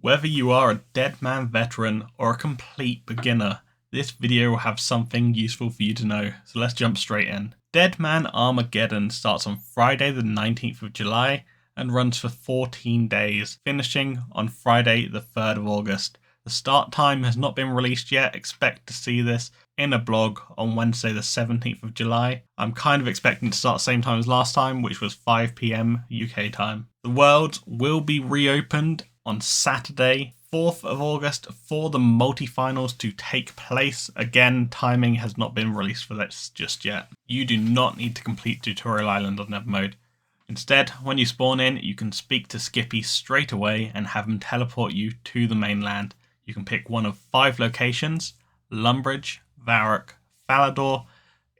Whether you are a Deadman veteran or a complete beginner, this video will have something useful for you to know, so let's jump straight in. Deadman Armageddon starts on Friday the 19th of July and runs for 14 days, finishing on Friday the 3rd of August. The start time has not been released yet, expect to see this in a blog on Wednesday the 17th of July. I'm kind of expecting to start the same time as last time, which was 5 PM UK time. The worlds will be reopened on Saturday 4th of August for the multi-finals to take place. Again, timing has not been released for this just yet. You do not need to complete Tutorial Island on Never Mode. Instead, when you spawn in, you can speak to Skippy straight away and have him teleport you to the mainland. You can pick one of 5 locations: Lumbridge, Varrock, Falador,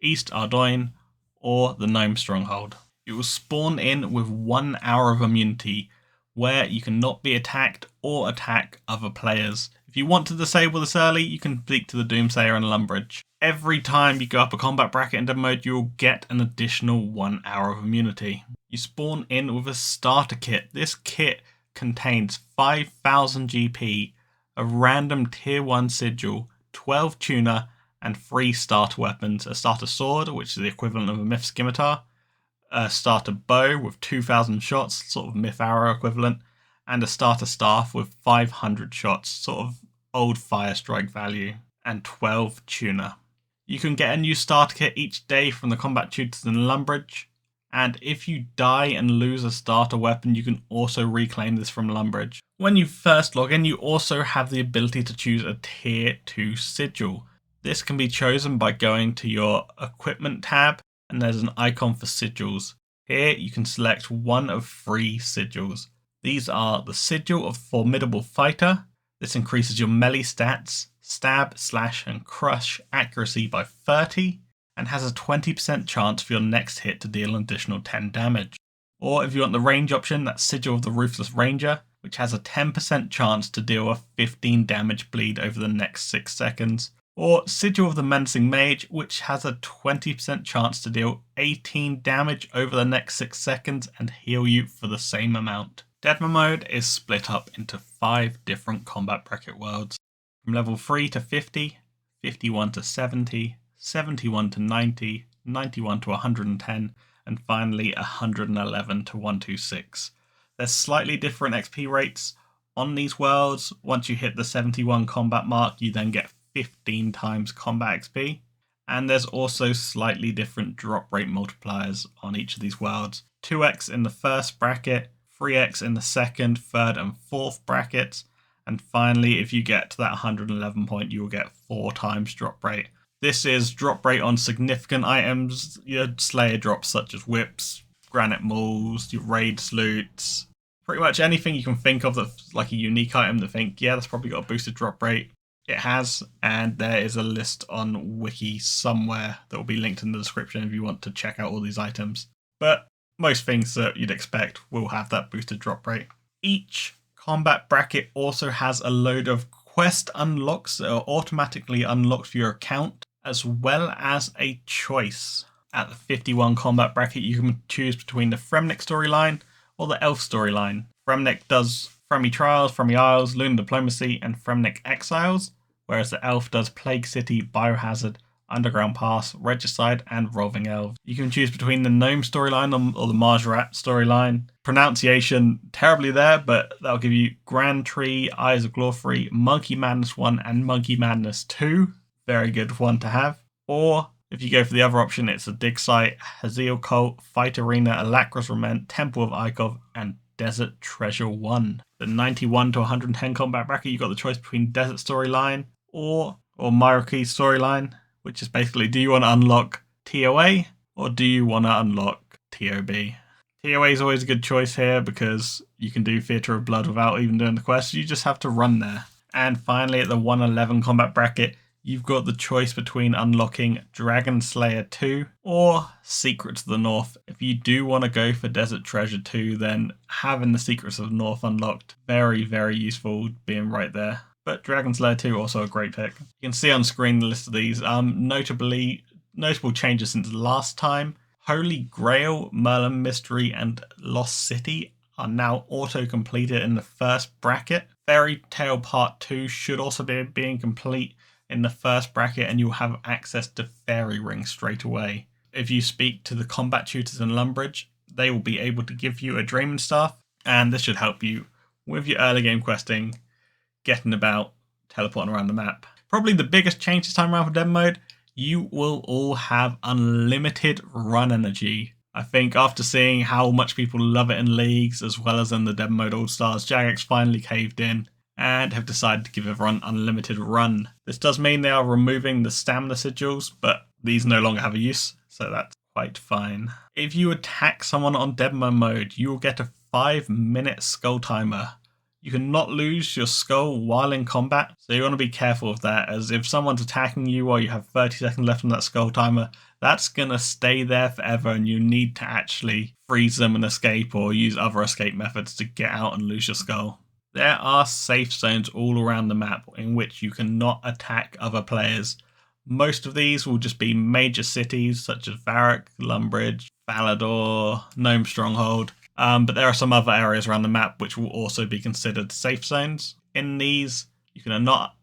East Ardoyne, or the Gnome Stronghold. You will spawn in with 1 hour of immunity, where you cannot be attacked or attack other players. If you want to disable this early, you can speak to the Doomsayer in Lumbridge. Every time you go up a combat bracket in Dead Mode, you will get an additional 1 hour of immunity. You spawn in with a starter kit. This kit contains 5,000 GP, a random tier 1 sigil, 12 tuner, and 3 starter weapons: a starter sword, which is the equivalent of a myth scimitar, a starter bow with 2,000 shots, sort of myth arrow equivalent, and a starter staff with 500 shots, sort of old fire strike value, and 12 tuner. You can get a new starter kit each day from the combat tutors in Lumbridge, and if you die and lose a starter weapon, you can also reclaim this from Lumbridge. When you first log in, you also have the ability to choose a tier 2 sigil. This can be chosen by going to your equipment tab, and there's an icon for sigils. Here you can select one of 3 sigils. These are the Sigil of Formidable Fighter. This increases your melee stats, stab, slash, and crush accuracy by 30, and has a 20% chance for your next hit to deal an additional 10 damage. Or if you want the range option, that's Sigil of the Ruthless Ranger, which has a 10% chance to deal a 15 damage bleed over the next 6 seconds. Or Sigil of the Menacing Mage, which has a 20% chance to deal 18 damage over the next 6 seconds and heal you for the same amount. Deadman Mode is split up into 5 different combat bracket worlds, from level 3 to 50, 51 to 70, 71 to 90, 91 to 110, and finally 111 to 126. There's slightly different XP rates on these worlds. Once you hit the 71 combat mark, you then get 15 times combat XP, and there's also slightly different drop rate multipliers on each of these worlds. 2x in the first bracket, 3x in the second, third, and fourth brackets, and finally if you get to that 111 point, you will get 4 times drop rate. This is drop rate on significant items, your Slayer drops such as whips, granite mauls, your raid salutes, pretty much anything you can think of that's like a unique item that think, yeah, that's probably got a boosted drop rate. It has, and there is a list on Wiki somewhere that will be linked in the description if you want to check out all these items. But most things that you'd expect will have that boosted drop rate. Each combat bracket also has a load of quest unlocks that are automatically unlocked for your account, as well as a choice. At the 51 combat bracket, you can choose between the Fremnik storyline or the Elf storyline. Fremnik does Fremy Trials, Fremy Isles, Lunar Diplomacy, and Fremnik Exiles, whereas the Elf does Plague City, Biohazard, Underground Pass, Regicide, and Roving Elves. You can choose between the Gnome storyline or the Marjarat storyline. Pronunciation terribly there, but that'll give you Grand Tree, Eyes of Glorfrey, Monkey Madness 1, and Monkey Madness 2. Very good one to have. Or if you go for the other option, it's a Dig Site, Haziel Cult, Fight Arena, Alakras Lament, Temple of Ikov, and Desert Treasure 1. The 91 to 110 combat bracket, you've got the choice between Desert storyline or Myroki storyline, which is basically, do you want to unlock TOA or do you want to unlock TOB? TOA is always a good choice here because you can do Theatre of Blood without even doing the quest. You just have to run there. And finally, at the 111 combat bracket, you've got the choice between unlocking Dragon Slayer 2 or Secrets of the North. If you do want to go for Desert Treasure 2, then having the Secrets of the North unlocked, very, very useful being right there. But Dragon Slayer 2 also a great pick. You can see on screen the list of these. Notable changes since last time. Holy Grail, Merlin Mystery, and Lost City are now auto-completed in the first bracket. Fairy Tale Part 2 should also be being complete in the first bracket, and you'll have access to Fairy Rings straight away. If you speak to the combat tutors in Lumbridge, they will be able to give you a Dreaming Staff, and this should help you with your early game questing, getting about, teleporting around the map. Probably the biggest change this time around for Dead Mode, you will all have unlimited run energy. I think after seeing how much people love it in leagues as well as in the Dead Mode All-Stars, Jagex finally caved in and have decided to give everyone unlimited run. This does mean they are removing the stamina sigils, but these no longer have a use, so that's quite fine. If you attack someone on Deadman mode, you will get a 5-minute skull timer. You cannot lose your skull while in combat, so you want to be careful of that, as if someone's attacking you while you have 30 seconds left on that skull timer, that's going to stay there forever and you need to actually freeze them and escape or use other escape methods to get out and lose your skull. There are safe zones all around the map in which you cannot attack other players. Most of these will just be major cities such as Varrock, Lumbridge, Falador, Gnome Stronghold, but there are some other areas around the map which will also be considered safe zones. In these, you cannot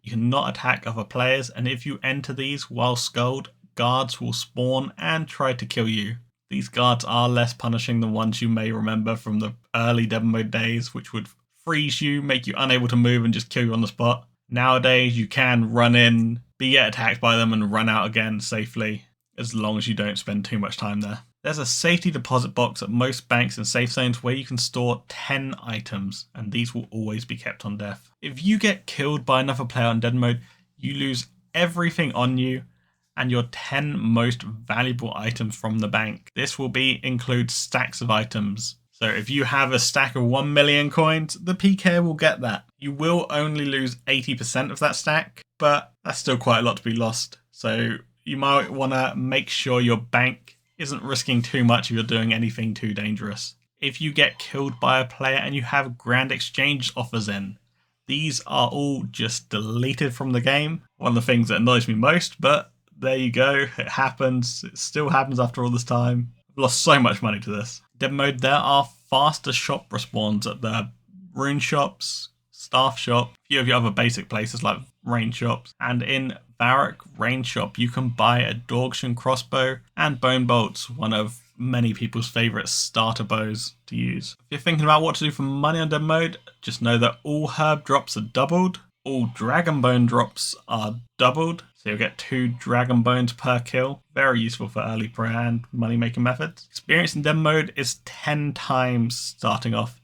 attack other players, and if you enter these while skulled, guards will spawn and try to kill you. These guards are less punishing than ones you may remember from the early Deadman mode days, which would freeze you, make you unable to move and just kill you on the spot. Nowadays you can run in, get attacked by them and run out again safely, as long as you don't spend too much time there. There's a safety deposit box at most banks and safe zones where you can store 10 items, and these will always be kept on death. If you get killed by another player on Dead Mode, you lose everything on you and your 10 most valuable items from the bank. This will include stacks of items. So if you have a stack of 1 million coins, the PK will get that. You will only lose 80% of that stack, but that's still quite a lot to be lost. So you might want to make sure your bank isn't risking too much if you're doing anything too dangerous. If you get killed by a player and you have grand exchange offers in, these are all just deleted from the game. One of the things that annoys me most, but there you go. It happens. It still happens after all this time. I've lost so much money to this. Dead Mode, there are faster shop respawns at the rune shops, staff shop, a few of your other basic places like range shops, and in Varrock range shop you can buy a Dorgshan crossbow and bone bolts, one of many people's favourite starter bows to use. If you're thinking about what to do for money on Dead Mode, just know that all herb drops are doubled, all dragon bone drops are doubled, so you'll get 2 dragon bones per kill. Very useful for early pro and money making methods. Experience in Dead Mode is 10 times starting off,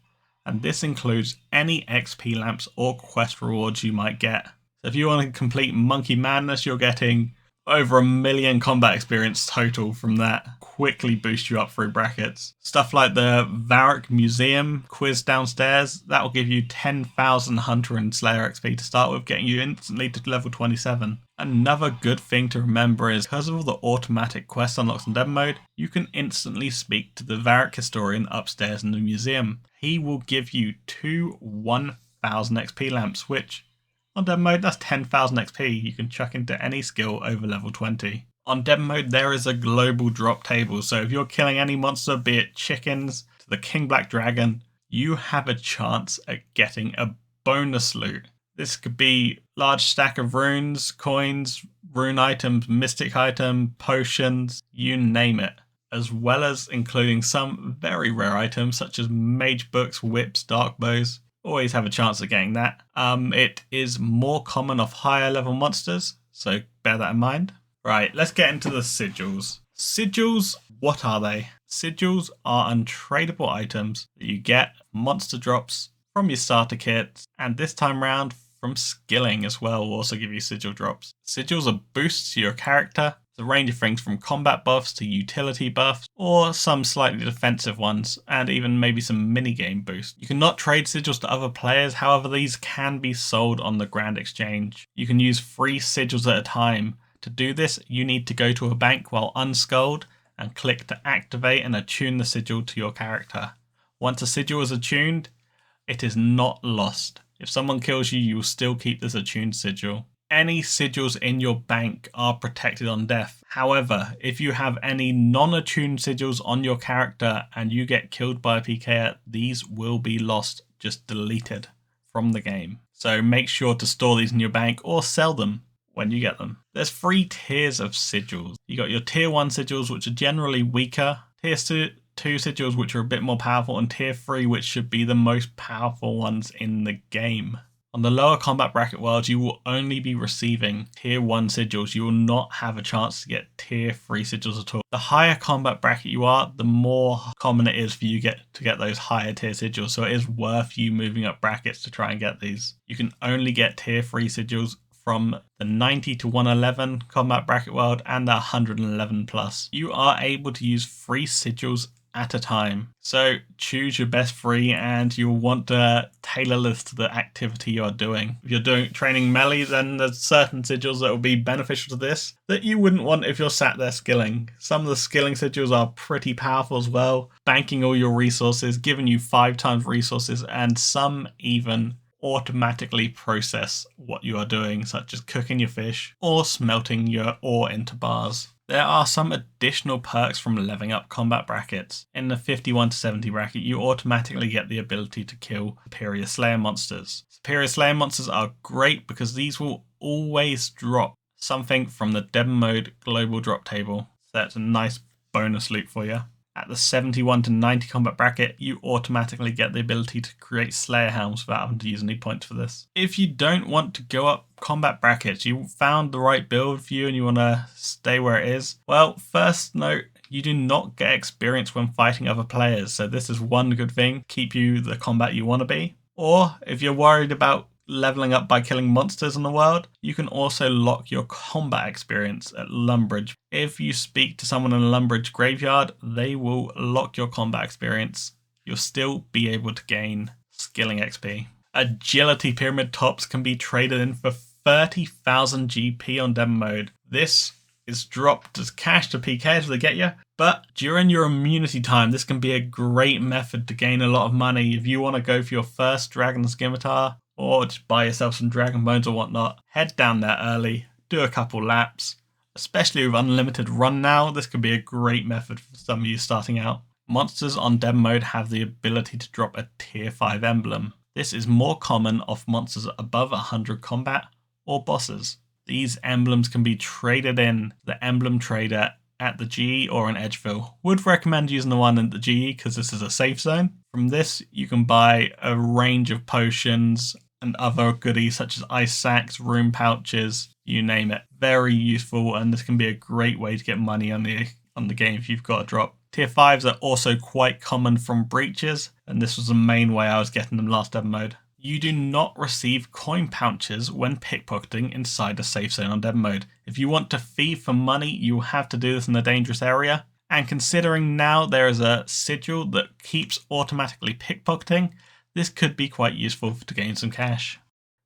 and this includes any XP lamps or quest rewards you might get. So if you want to complete Monkey Madness, you're getting over 1 million combat experience total from that. Quickly boost you up through brackets. Stuff like the Varrock Museum quiz downstairs, that will give you 10,000 Hunter and Slayer XP to start with, getting you instantly to level 27. Another good thing to remember is because of all the automatic quest unlocks in Dead Mode, you can instantly speak to the Varrock historian upstairs in the museum. He will give you 2 1,000 XP lamps, which on Dead Mode, that's 10,000 XP you can chuck into any skill over level 20. On Dead Mode, there is a global drop table, so if you're killing any monster, be it chickens to the King Black Dragon, you have a chance at getting a bonus loot. This could be large stack of runes, coins, rune items, mystic item, potions, you name it, as well as including some very rare items such as mage books, whips, dark bows. Always have a chance at getting that. It is more common of higher level monsters, so bear that in mind. Right, let's get into the sigils. Sigils, what are they? Sigils are untradeable items that you get monster drops from your starter kits, and this time round from skilling as well will also give you sigil drops. Sigils are boosts to your character. It's a range of things from combat buffs to utility buffs, or some slightly defensive ones, and even maybe some minigame boosts. You cannot trade sigils to other players, however these can be sold on the Grand Exchange. You can use 3 sigils at a time. To do this, you need to go to a bank while unskulled and click to activate and attune the sigil to your character. Once a sigil is attuned, it is not lost. If someone kills you, you will still keep this attuned sigil. Any sigils in your bank are protected on death. However, if you have any non-attuned sigils on your character and you get killed by a PK, these will be lost, just deleted from the game. so make sure to store these in your bank or sell them when you get them. There's 3 tiers of sigils. You got your tier 1 sigils, which are generally weaker, tier 2 sigils, which are a bit more powerful, and tier 3, which should be the most powerful ones in the game. On the lower combat bracket worlds, you will only be receiving tier 1 sigils. You will not have a chance to get tier 3 sigils at all. The higher combat bracket you are, the more common it is for you to get those higher tier sigils. So it is worth you moving up brackets to try and get these. You can only get tier 3 sigils from the 90 to 111 combat bracket world and the 111 plus. You are able to use 3 sigils at a time. So choose your best 3 and you'll want to tailor this to the activity you're doing. If you're training melee, then there's certain sigils that will be beneficial to this that you wouldn't want if you're sat there skilling. Some of the skilling sigils are pretty powerful as well, banking all your resources, giving you 5 times resources, and some even automatically process what you are doing, such as cooking your fish or smelting your ore into bars. There are some additional perks from leveling up combat brackets. In the 51 to 70 bracket, you automatically get the ability to kill Superior Slayer monsters. Superior Slayer monsters are great because these will always drop something from the Deadman mode global drop table. So that's a nice bonus loot for you. At the 71 to 90 combat bracket, you automatically get the ability to create Slayer helms without having to use any points for this. If you don't want to go up combat brackets, you found the right build for you and you want to stay where it is, well, first note, you do not get experience when fighting other players, so this is one good thing, keep you the combat you want to be. Or if you're worried about leveling up by killing monsters in the world, you can also lock your combat experience at Lumbridge. If you speak to someone in a Lumbridge graveyard, they will lock your combat experience. You'll still be able to gain skilling XP. Agility pyramid tops can be traded in for 30,000 GP on demo mode. This is dropped as cash to PK if they get you, but during your immunity time, this can be a great method to gain a lot of money. If you want to go for your first Dragon Scimitar, or just buy yourself some Dragon Bones or whatnot, head down there early, do a couple laps. Especially with unlimited run now, this could be a great method for some of you starting out. Monsters on demo mode have the ability to drop a tier 5 emblem. This is more common off monsters above 100 combat or bosses. These emblems can be traded in the emblem trader at the GE or in Edgeville. Would recommend using the one in the GE because this is a safe zone. From this, you can buy a range of potions and other goodies such as ice sacks, room pouches, you name it. Very useful, and this can be a great way to get money on the game if you've got a drop. Tier 5s are also quite common from breaches, and this was the main way I was getting them last demo mode. You do not receive coin pouches when pickpocketing inside a safe zone on demo mode. If you want to thieve for money, you will have to do this in a dangerous area. And considering now there is a sigil that keeps automatically pickpocketing, this could be quite useful to gain some cash.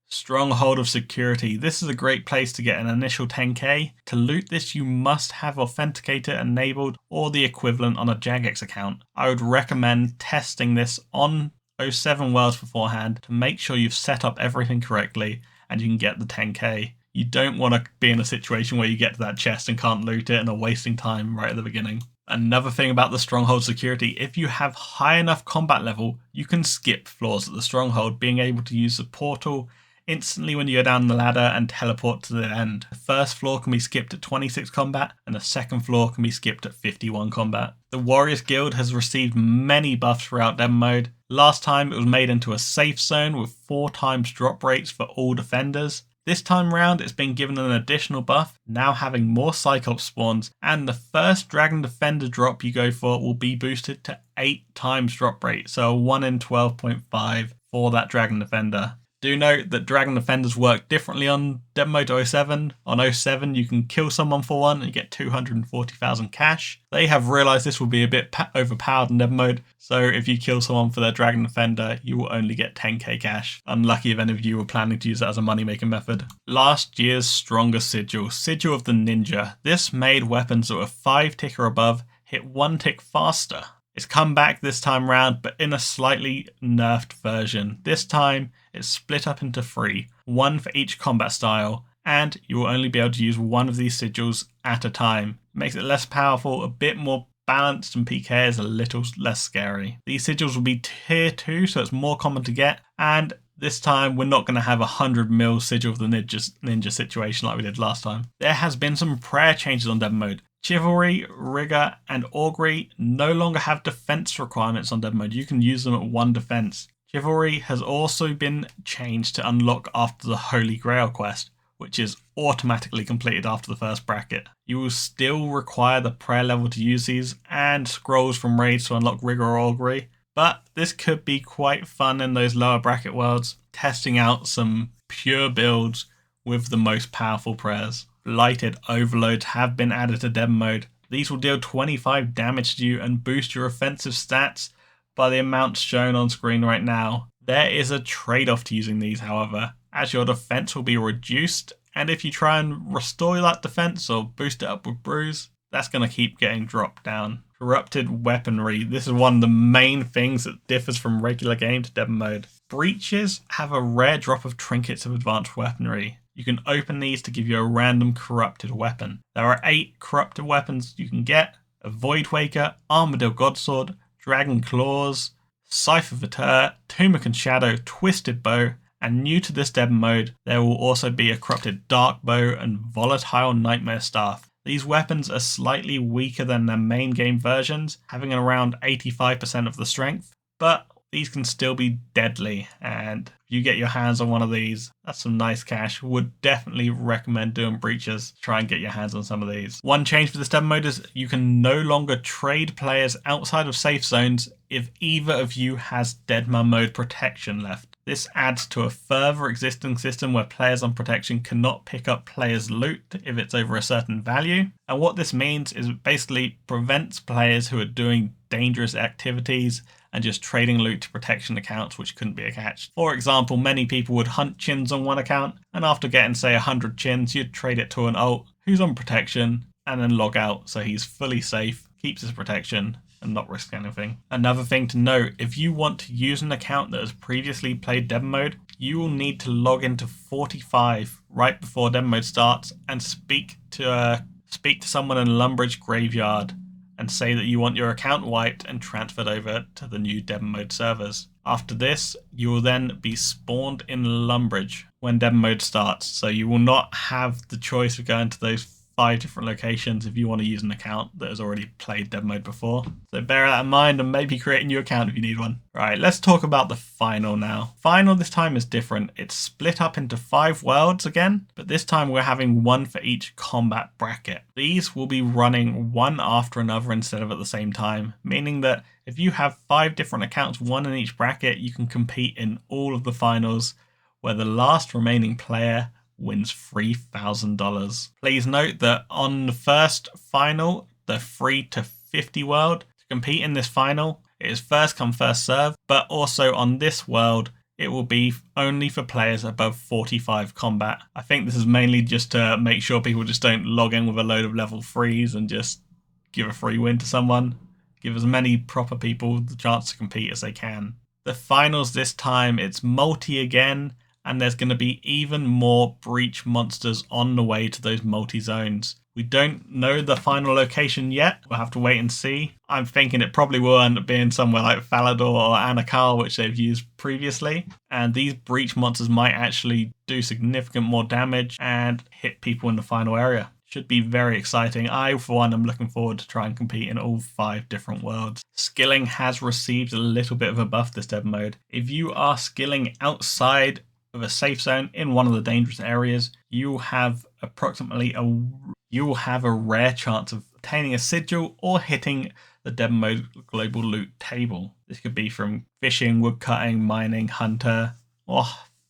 Stronghold of Security. This is a great place to get an initial 10k. To loot this, you must have Authenticator enabled or the equivalent on a Jagex account. I would recommend testing this on 07 worlds beforehand to make sure you've set up everything correctly and you can get the 10k. You don't want to be in a situation where you get to that chest and can't loot it and are wasting time right at the beginning. Another thing about the Stronghold security, if you have high enough combat level, you can skip floors at the Stronghold, being able to use the portal instantly when you go down the ladder and teleport to the end. The first floor can be skipped at 26 combat and the second floor can be skipped at 51 combat. The Warriors Guild has received many buffs throughout demo mode. Last time it was made into a safe zone with 4 times drop rates for all defenders. This time round it's been given an additional buff, now having more Cyclops spawns, and the first Dragon Defender drop you go for will be boosted to 8 times drop rate, so a 1 in 12.5 for that Dragon Defender. Do note that Dragon Defenders work differently on demo mode 07. On 07 you can kill someone for one and you get 240,000 cash. They have realised this will be a bit overpowered in demo mode, so if you kill someone for their Dragon Defender you will only get 10k cash. Unlucky if any of you were planning to use that as a money making method. Last year's strongest sigil, Sigil of the Ninja. This made weapons that were 5 tick or above hit 1 tick faster. It's come back this time round, but in a slightly nerfed version. This time, it's split up into 3, 1 for each combat style, and you will only be able to use one of these sigils at a time. It makes it less powerful, a bit more balanced, and PK is a little less scary. These sigils will be tier 2, so it's more common to get, and this time we're not going to have 100 mil Sigil of the Ninja situation like we did last time. There has been some prayer changes on Deadman mode. Chivalry, Rigor, and Augury no longer have defense requirements on Deadman mode. You can use them at 1 defense. Chivalry has also been changed to unlock after the Holy Grail quest, which is automatically completed after the first bracket. You will still require the prayer level to use these and scrolls from raids to unlock Rigor or Augury, but this could be quite fun in those lower bracket worlds, testing out some pure builds with the most powerful prayers. Blighted Overloads have been added to Deadman mode. These will deal 25 damage to you and boost your offensive stats by the amounts shown on screen right now. There is a trade-off to using these, however, as your defense will be reduced, and if you try and restore that defense or boost it up with Bruise, that's going to keep getting dropped down. Corrupted Weaponry. This is one of the main things that differs from regular game to Deadman mode. Breaches have a rare drop of Trinkets of Advanced Weaponry. You can open these to give you a random corrupted weapon. There are 8 corrupted weapons you can get: a Voidwaker, Armadillo Godsword, Dragon Claws, Scythe of Vitur, Tumacan Shadow, Twisted Bow, and new to this Deadman mode, there will also be a corrupted Dark Bow and Volatile Nightmare Staff. These weapons are slightly weaker than their main game versions, having around 85% of the strength, but these can still be deadly, and if you get your hands on one of these, that's some nice cash. Would definitely recommend doing breaches. Try and get your hands on some of these. One change for this Deadman mode is you can no longer trade players outside of safe zones if either of you has Deadman mode protection left. This adds to a further existing system where players on protection cannot pick up players' loot if it's over a certain value. And what this means is it basically prevents players who are doing dangerous activities and just trading loot to protection accounts which couldn't be catched. For example, many people would hunt chins on one account, and after getting say 100 chins, you'd trade it to an alt who's on protection and then log out so he's fully safe, keeps his protection, and not risk anything. Another thing to note, if you want to use an account that has previously played Deadman mode, you will need to log into 45 right before Deadman mode starts and speak to someone in Lumbridge Graveyard and say that you want your account wiped and transferred over to the new Deadman mode servers. After this, you will then be spawned in Lumbridge when Deadman mode starts, so you will not have the choice of going to those 5 different locations if you want to use an account that has already played Deadman mode before. So bear that in mind and maybe create a new account if you need one. Right, let's talk about the final now. Final this time is different. It's split up into 5 worlds again, but this time we're having 1 for each combat bracket. These will be running one after another instead of at the same time, meaning that if you have 5 different accounts, 1 in each bracket, you can compete in all of the finals where the last remaining player wins $3,000. Please note that on the first final, the 3 to 50 world, to compete in this final, it is first come first serve, but also on this world, it will be only for players above 45 combat. I think this is mainly just to make sure people just don't log in with a load of level 3s and just give a free win to someone. Give as many proper people the chance to compete as they can. The finals this time, it's multi again, and there's going to be even more breach monsters on the way to those multi-zones. We don't know the final location yet. We'll have to wait and see. I'm thinking it probably will end up being somewhere like Falador or Anakal, which they've used previously. And these breach monsters might actually do significant more damage and hit people in the final area. Should be very exciting. I, for one, am looking forward to try and compete in all 5 different worlds. Skilling has received a little bit of a buff this Deadman mode. If you are skilling outside of a safe zone in one of the dangerous areas, you will have a rare chance of obtaining a sigil or hitting the Deadman mode global loot table. This could be from fishing, woodcutting, mining, hunter, or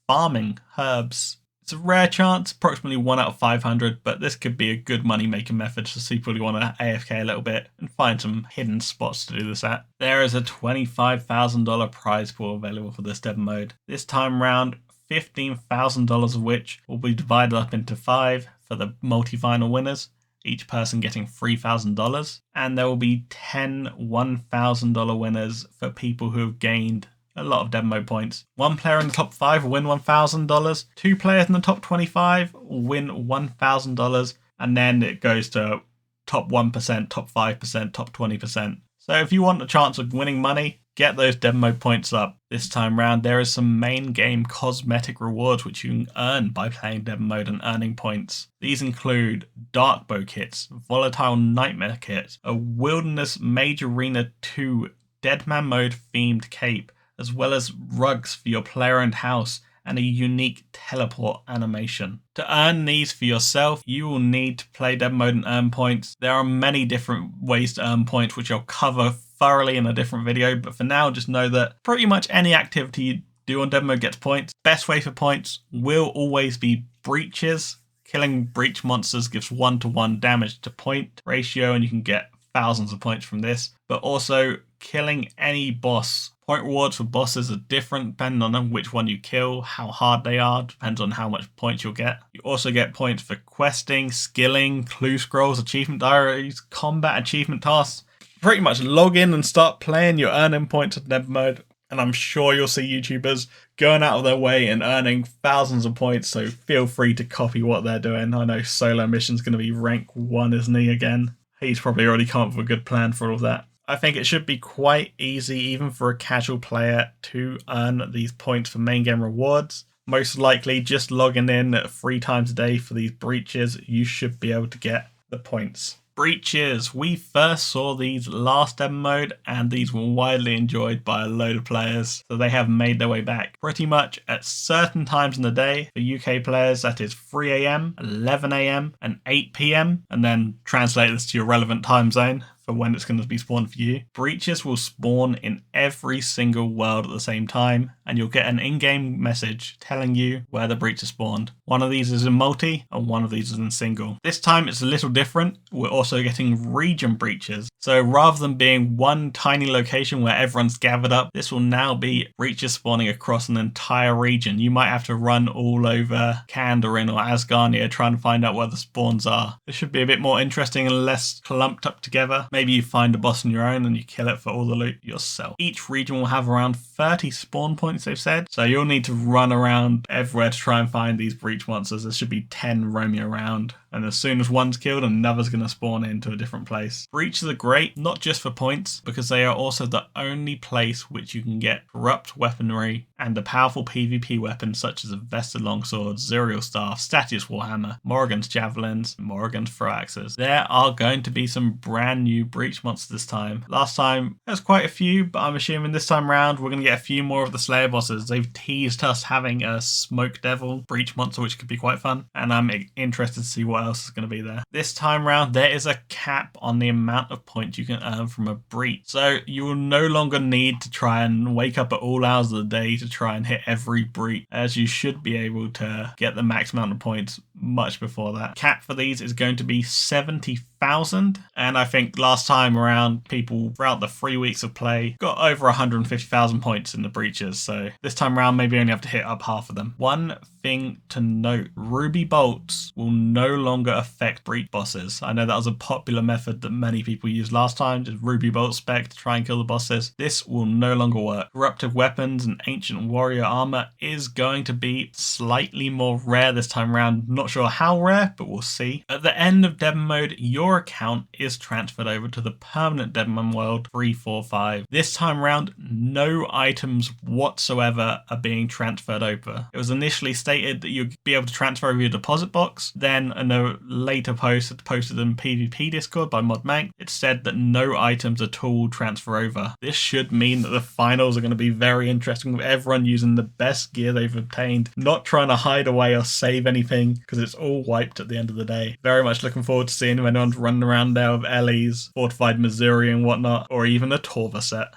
farming herbs. It's a rare chance, approximately 1 out of 500, but this could be a good money making method for people who want to AFK a little bit and find some hidden spots to do this at. There is a $25,000 prize pool available for this Deadman mode. This time round, $15,000 of which will be divided up into 5 for the multi-final winners, each person getting $3,000, and there will be 10 $1,000 winners for people who have gained a lot of Deadman mode points. 1 player in the top 5 will win $1,000, 2 players in the top 25 will win $1,000, and then it goes to top 1%, top 5%, top 20%. So if you want a chance of winning money, get those Deadman mode points up. This time round, there is some main game cosmetic rewards which you can earn by playing Deadman mode and earning points. These include Dark Bow kits, Volatile Nightmare kits, a Wilderness Mage Arena 2 Deadman mode themed cape, as well as rugs for your player-owned house and a unique teleport animation. To earn these for yourself, you will need to play Deadman mode and earn points. There are many different ways to earn points, which I'll cover thoroughly in a different video, but for now, just know that pretty much any activity you do on Deadman mode gets points. Best way for points will always be breaches. Killing breach monsters gives 1-to-1 damage to point ratio, and you can get thousands of points from this. But also, killing any boss. Point rewards for bosses are different depending on which one you kill, how hard they are, depends on how much points you'll get. You also get points for questing, skilling, clue scrolls, achievement diaries, combat achievement tasks. Pretty much log in and start playing, you're earning points at Deadman mode, and I'm sure you'll see YouTubers going out of their way and earning thousands of points, so feel free to copy what they're doing. I know Solo Mission's going to be rank 1, isn't he, again? He's probably already come up with a good plan for all of that. I think it should be quite easy, even for a casual player, to earn these points for main game rewards. Most likely, just logging in 3 times a day for these breaches, you should be able to get the points. Breaches. We first saw these last Deadman mode, and these were widely enjoyed by a load of players, so they have made their way back. Pretty much at certain times in the day, for UK players, that is 3 AM, 11 AM, and 8 PM, and then translate this to your relevant time zone for when it's going to be spawned for you. Breaches will spawn in every single world at the same time, and you'll get an in-game message telling you where the breach is spawned. One of these is in multi, and one of these is in single. This time it's a little different. We're also getting region breaches. So rather than being one tiny location where everyone's gathered up, this will now be breaches spawning across an entire region. You might have to run all over Kandarin or Asgarnia trying to find out where the spawns are. This should be a bit more interesting and less clumped up together. Maybe you find a boss on your own and you kill it for all the loot yourself. Each region will have around 30 spawn points, they've said, so you'll need to run around everywhere to try and find these breach monsters. There should be 10 roaming around, and as soon as one's killed, another's going to spawn into a different place. Breaches are great, not just for points, because they are also the only place which you can get corrupt weaponry and a powerful PvP weapon such as a Vested Longsword, Zuriel Staff, Statius Warhammer, Morrigan's Javelins, and Morrigan's Throwaxes. There are going to be some brand new breach monsters this time. Last time there's quite a few, but I'm assuming this time around we're going to get a few more of the Slayer bosses. They've teased us having a Smoke Devil breach monster, which could be quite fun, and I'm interested to see what else is going to be there. This time around there is a cap on the amount of points you can earn from a breach, so you will no longer need to try and wake up at all hours of the day to try and hit every breach, as you should be able to get the max amount of points much before that. Cap for these is going to be 70,000, and I think last time around people throughout the 3 weeks of play got over 150,000 points in the breaches, so this time around maybe only have to hit up half of them. One thing to note, ruby bolts will no longer affect breach bosses. I know that was a popular method that many people used last time, just ruby bolt spec to try and kill the bosses. This will no longer work. Corruptive weapons and ancient warrior armor is going to be slightly more rare this time around. Not sure how rare, but we'll see. At the end of Deadman mode, your account is transferred over to the permanent Deadman world 345. This time around, no items whatsoever are being transferred over. It was initially stated that you'd be able to transfer over your deposit box. Then in a later post posted in PvP Discord by ModMank, it said that no items at all transfer over. This should mean that the finals are going to be very interesting, with everyone using the best gear they've obtained, not trying to hide away or save anything, because it's all wiped at the end of the day. Very much looking forward to seeing if anyone's running around there with Ellie's, Fortified Missouri and whatnot, or even a Torva set.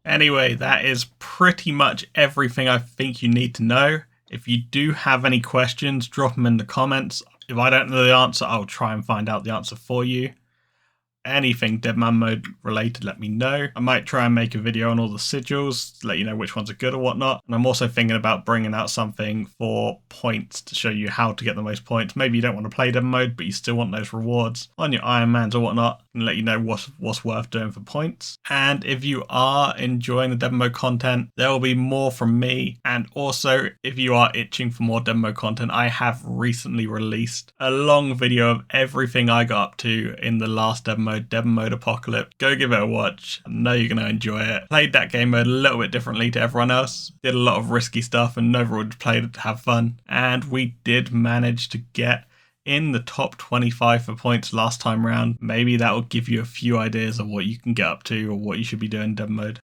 Anyway, that is pretty much everything I think you need to know. If you do have any questions, drop them in the comments. If I don't know the answer, I'll try and find out the answer for you. Anything Deadman mode related, let me know. I might try and make a video on all the sigils to let you know which ones are good or whatnot. And I'm also thinking about bringing out something for points to show you how to get the most points. Maybe you don't want to play Deadman mode, but you still want those rewards on your Iron Mans or whatnot. and let you know what's worth doing for points. And if you are enjoying the demo content, there will be more from me. And also, if you are itching for more demo content, I have recently released a long video of everything I got up to in the last Deadman mode Apocalypse. Go give it a watch. I know you're going to enjoy it. Played that game mode a little bit differently to everyone else. Did a lot of risky stuff and overall played it to have fun. And we did manage to get in the top 25 for points last time round. Maybe that will give you a few ideas of what you can get up to or what you should be doing in Deadman mode.